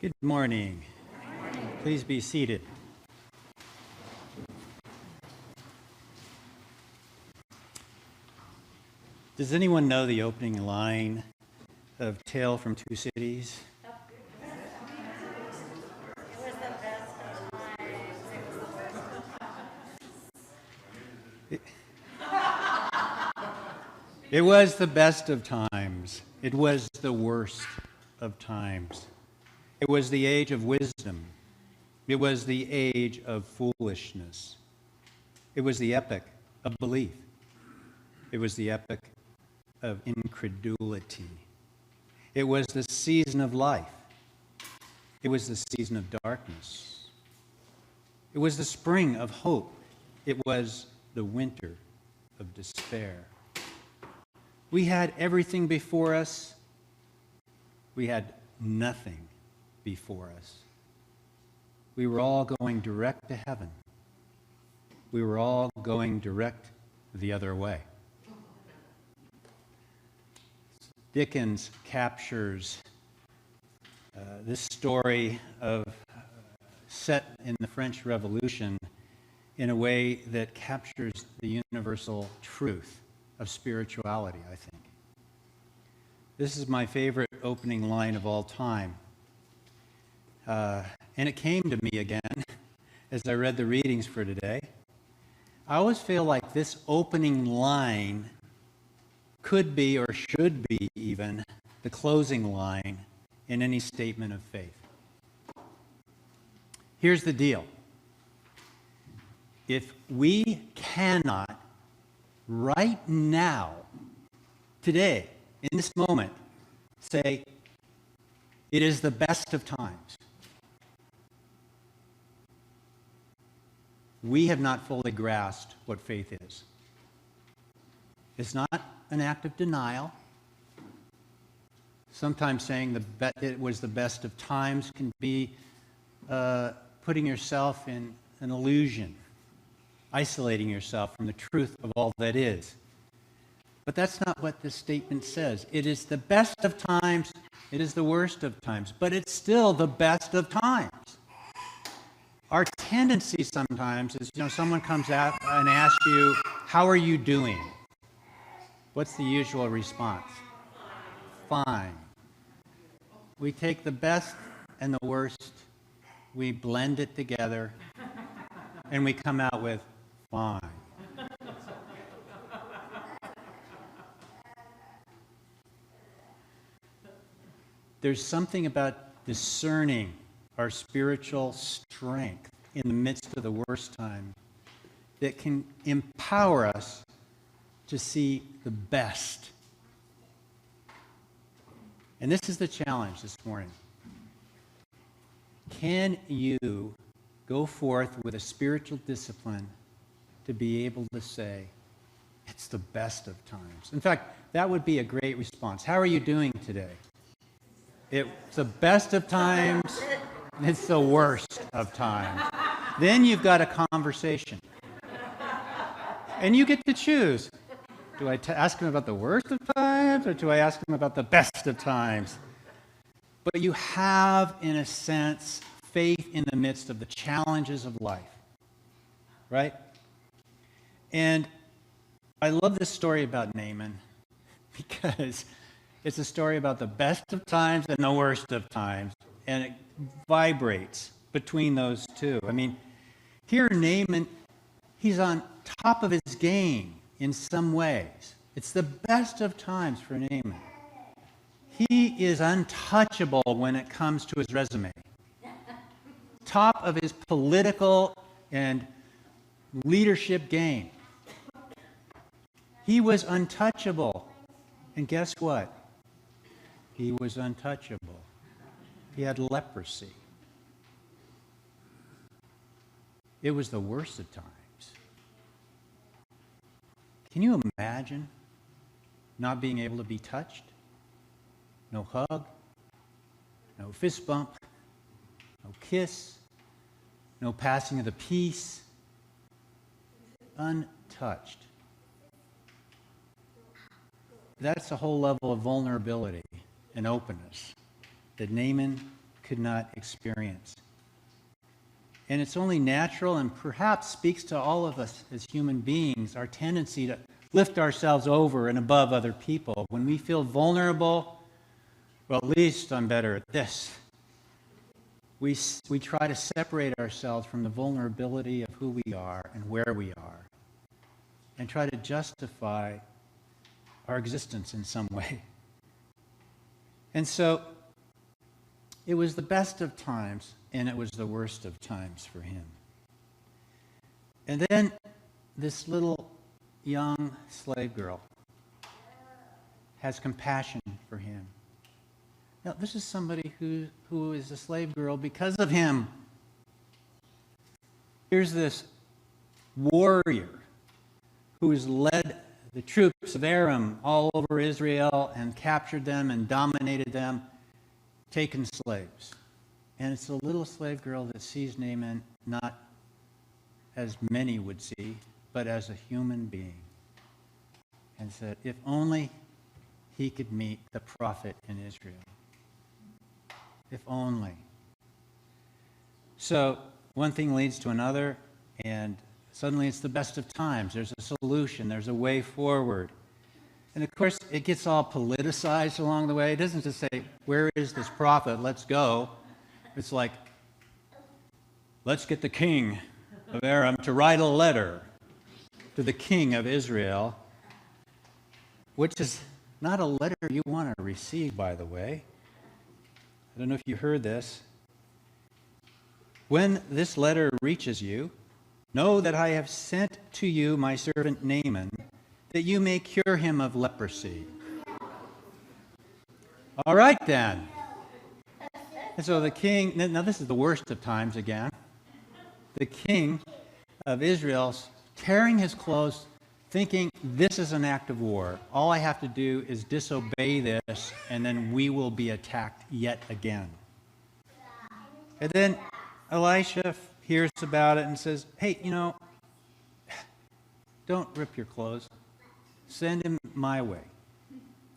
Good morning. Please be seated. Does anyone know the opening line of Tale from Two Cities? It was the best of times. It was the worst of times. It was the age of wisdom. It was the age of foolishness. It was the epoch of belief. It was the epoch of incredulity. It was the season of life. It was the season of darkness. It was the spring of hope. It was the winter of despair. We had everything before us. We had nothing before us. We were all going direct to heaven. We were all going direct the other way. Dickens captures this story of set in the French Revolution in a way that captures the universal truth of spirituality, I think. This is my favorite opening line of all time. And it came to me again as I read the readings for today. I always feel like this opening line could be, or should be even, the closing line in any statement of faith. Here's the deal. If we cannot right now, today, in this moment, say, it is the best of times, we have not fully grasped what faith is. It's not an act of denial. Sometimes saying it was the best of times can be putting yourself in an illusion, isolating yourself from the truth of all that is. But that's not what this statement says. It is the best of times, it is the worst of times, but it's still the best of times. Our tendency sometimes is, someone comes out and asks you, how are you doing? What's the usual response? Fine. We take the best and the worst, we blend it together, and we come out with fine. There's something about discerning our spiritual strength in the midst of the worst time that can empower us to see the best. And this is the challenge this morning. Can you go forth with a spiritual discipline to be able to say, it's the best of times? In fact, that would be a great response. How are you doing today? It's the best of times. It's the worst of times. Then you've got a conversation. And you get to choose. Do I ask him about the worst of times, or do I ask him about the best of times? But you have, in a sense, faith in the midst of the challenges of life. Right? And I love this story about Naaman because it's a story about the best of times and the worst of times. And it vibrates between those two. I mean, here Naaman, he's on top of his game in some ways. It's the best of times for Naaman. He is untouchable when it comes to his resume. Top of his political and leadership game. He was untouchable. And guess what? He was untouchable. He had leprosy. It was the worst of times. Can you imagine not being able to be touched? No hug, no fist bump, no kiss, no passing of the peace. Untouched. That's a whole level of vulnerability and openness that Naaman could not experience. And it's only natural and perhaps speaks to all of us as human beings, our tendency to lift ourselves over and above other people. When we feel vulnerable, well, at least I'm better at this. We try to separate ourselves from the vulnerability of who we are and where we are, and try to justify our existence in some way. And so it was the best of times, and it was the worst of times for him. And then this little young slave girl has compassion for him. Now, this is somebody who is a slave girl because of him. Here's this warrior who has led the troops of Aram all over Israel and captured them and dominated them, taken slaves. And it's a little slave girl that sees Naaman not as many would see, but as a human being. And said, if only he could meet the prophet in Israel. If only. So one thing leads to another, and suddenly it's the best of times. There's a solution. There's a way forward. And of course, it gets all politicized along the way. It doesn't just say, where is this prophet? Let's go. It's like, let's get the king of Aram to write a letter to the king of Israel, which is not a letter you want to receive, by the way. I don't know if you heard this. When this letter reaches you, know that I have sent to you my servant Naaman, that you may cure him of leprosy. All right, then. And so the king, now this is the worst of times again. The king of Israel's tearing his clothes, thinking this is an act of war. All I have to do is disobey this, and then we will be attacked yet again. And then Elisha hears about it and says, hey, don't rip your clothes. Send him my way.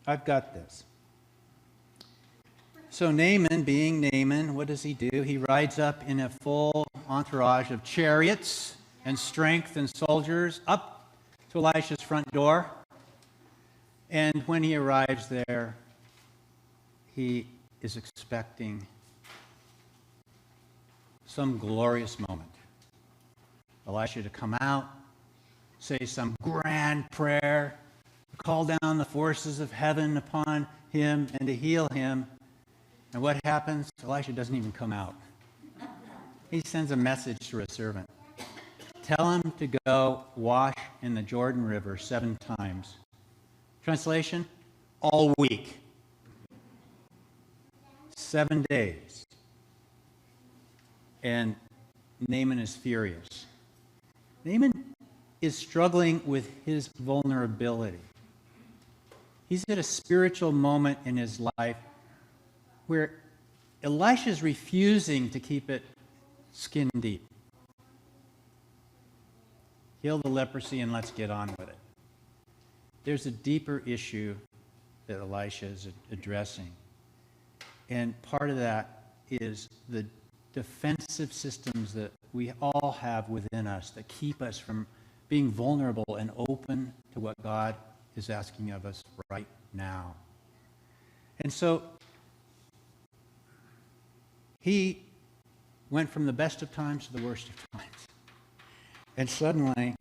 I've got this. So Naaman, being Naaman, what does he do? He rides up in a full entourage of chariots and strength and soldiers up to Elisha's front door. And when he arrives there, he is expecting some glorious moment. Elisha to come out, say some grand prayer, call down the forces of heaven upon him and to heal him. And what happens? Elisha doesn't even come out. He sends a message to a servant. Tell him to go wash in the Jordan River 7 times. Translation, all week. 7 days. And Naaman is furious. Naaman is struggling with his vulnerability. He's at a spiritual moment in his life where Elisha is refusing to keep it skin deep. Heal the leprosy and let's get on with it. There's a deeper issue that Elisha is addressing. And part of that is the defensive systems that we all have within us that keep us from being vulnerable and open to what God is asking of us right now. And so he went from the best of times to the worst of times. And suddenly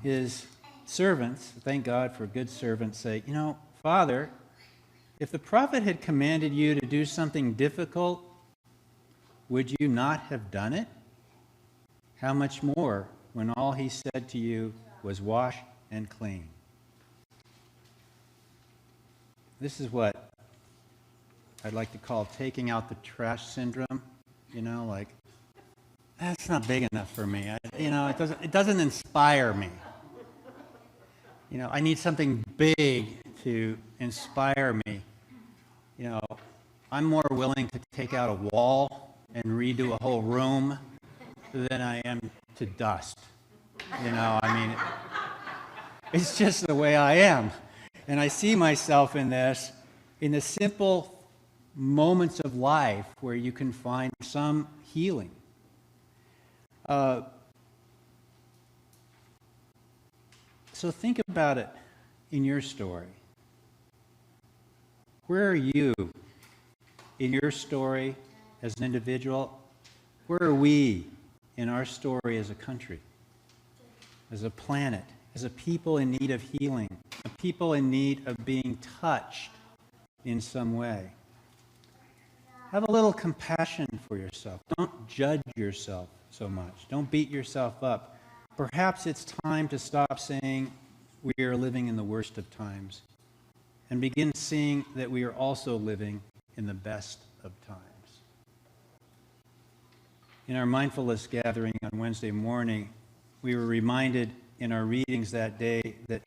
his servants, thank God for good servants, say, Father, if the prophet had commanded you to do something difficult, would you not have done it? How much more when all he said to you was wash and clean? This is what I'd like to call taking out the trash syndrome. Like, that's not big enough for me. It doesn't inspire me. I need something big to inspire me. I'm more willing to take out a wall and redo a whole room than I am to dust. It's just the way I am. And I see myself in this simple moments of life where you can find some healing. So think about it in your story. Where are you in your story as an individual? Where are we in our story as a country, as a planet, as a people in need of healing, a people in need of being touched in some way? Have a little compassion for yourself. Don't judge yourself so much. Don't beat yourself up. Perhaps it's time to stop saying we are living in the worst of times and begin seeing that we are also living in the best of times. In our mindfulness gathering on Wednesday morning, we were reminded in our readings that day that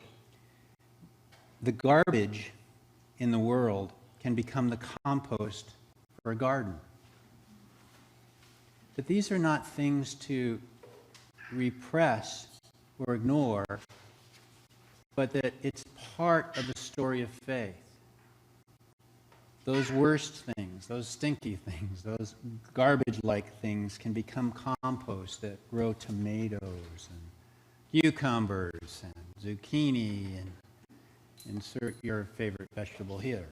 the garbage in the world can become the compost for a garden. That these are not things to repress or ignore, but that it's part of the story of faith. Those worst things, those stinky things, those garbage-like things can become compost that grow tomatoes and cucumbers and zucchini, and insert your favorite vegetable here.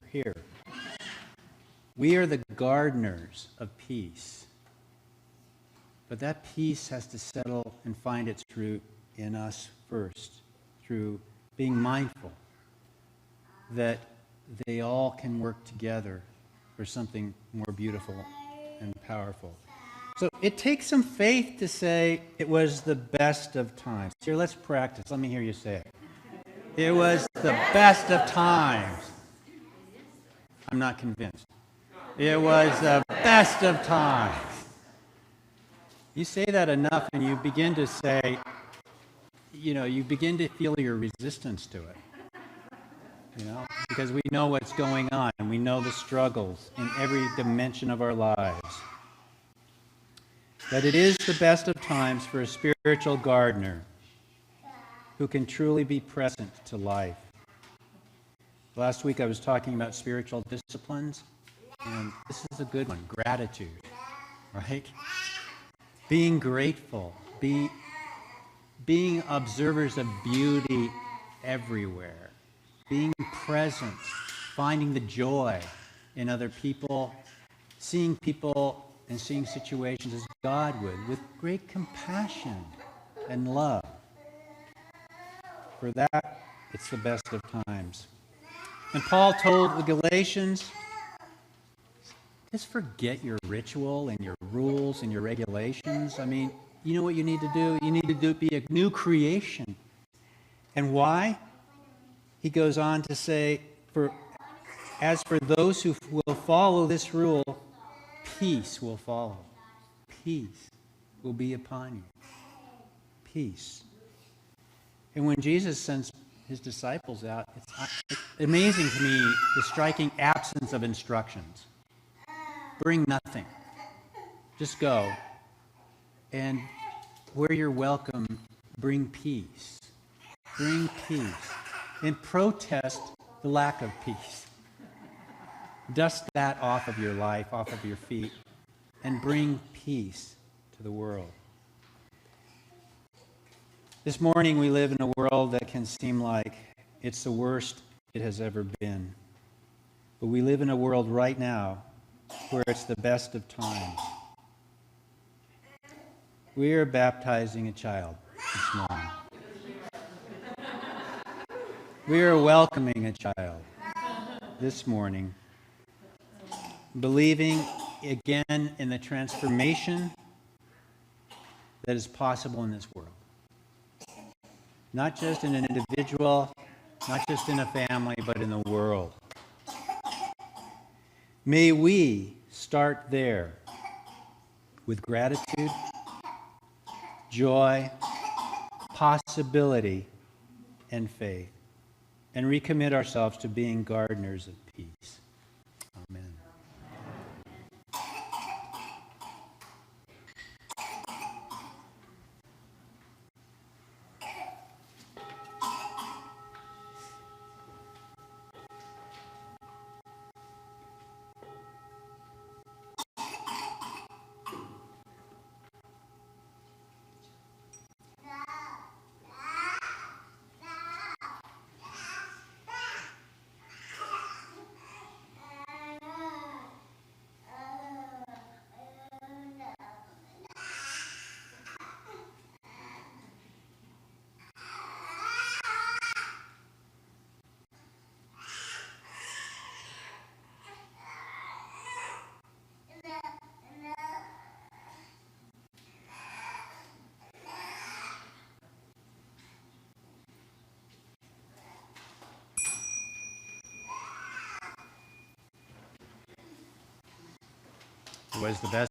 We are the gardeners of peace. But that peace has to settle and find its root in us first, through being mindful that they all can work together for something more beautiful and powerful. So it takes some faith to say it was the best of times. Here, let's practice. Let me hear you say it. It was the best of times. I'm not convinced. It was the best of times. You say that enough and you begin to say, you begin to feel your resistance to it. Because we know what's going on and we know the struggles in every dimension of our lives. That it is the best of times for a spiritual gardener who can truly be present to life. Last week I was talking about spiritual disciplines, and this is a good one, gratitude, right? Being grateful, being observers of beauty everywhere, being present, finding the joy in other people, seeing people and seeing situations as God would, with great compassion and love. For that, it's the best of times. And Paul told the Galatians, just forget your ritual and your rules and your regulations. I mean, you know what you need to do? You need to be a new creation. And why? He goes on to say, as for those who will follow this rule, peace will follow. Peace will be upon you. Peace. And when Jesus sends his disciples out, it's amazing to me the striking absence of instructions. Bring nothing. Just go. And where you're welcome, bring peace. Bring peace. And protest the lack of peace. Dust that off of your life, off of your feet, and bring peace to the world. This morning we live in a world that can seem like it's the worst it has ever been. But we live in a world right now where it's the best of times. We are baptizing a child this morning. We are welcoming a child this morning, believing again in the transformation that is possible in this world. Not just in an individual, not just in a family, but in the world. May we start there with gratitude, joy, possibility, and faith, and recommit ourselves to being gardeners of peace. Amen. It was the best